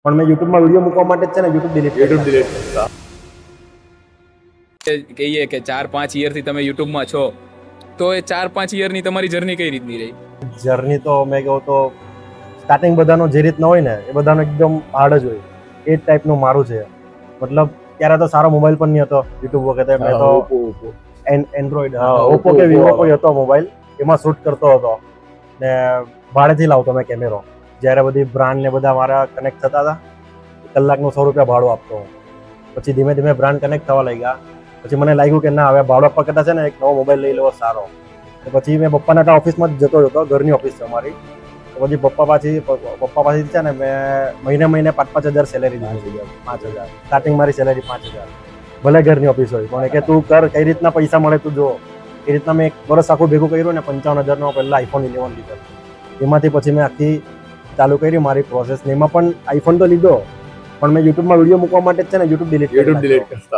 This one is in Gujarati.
પણ મેં યુટ્યુબમાં વિડીયો મૂકવા માટે જ છે ને યુટ્યુબ ડિલીટ કરતા કહીએ કે 4-5 યરથી તમે યુટ્યુબમાં છો, તો એ 4-5 યરની તમારી જર્ની કઈ રીતની રહી? જર્ની તો મેં કહું તો સ્ટાર્ટિંગ બધાનો જે રીતના હોય ને એ બધાનો એકદમ હાર્ડ જ હોય. એ જ ટાઈપનું મારું છે. મતલબ ત્યારે તો સારો મોબાઈલ પણ નહીં હતો યુટ્યુબ વખતે. મેં તો એન્ડ્રોઈડ ઓપ્પો કે વિવો કોઈ હતો મોબાઈલ, એમાં શૂટ કરતો હતો ને ભાડેથી લાવતો મેં કેમેરો. જ્યારે બધી બ્રાન્ડ ને બધા મારા કનેક્ટ થતા હતા, કલાકનું 100 રૂપિયા ભાડું આપતો હું. પછી ધીમે ધીમે બ્રાન્ડ કનેક્ટ થવા લાગ્યા. પછી મને લાગ્યું કે ના, હવે ભાડું આપવા કરતા છે ને એક નવો મોબાઈલ લઈ લેવો સારો. પછી મેં પપ્પાના ત્યાં ઓફિસમાં જ જતો હતો, ઘરની ઓફિસ છે અમારી. તો પછી પપ્પા પાસેથી છે ને મેં મહિને 5-5 હજાર સેલેરી દીધી. 5,000 સ્ટાર્ટિંગ મારી સેલેરી 5,000. ભલે ઘરની ઓફિસ હોય પણ કે તું કર, કઈ રીતના પૈસા મળે તું જો. એ રીતના મેં 1 વર્ષ આખું ભેગું કર્યું ને 55,000નો પહેલા iPhone 11 લીધો. એમાંથી પછી મેં આખી ચાલુ કરી મારી પ્રોસેસ. ને એમાં પણ iPhone તો લીધો, પણ મેં યુટ્યુબમાં વિડીયો મૂકવા માટે જ છે ને યુટ્યુબ ડિલીટ કરતા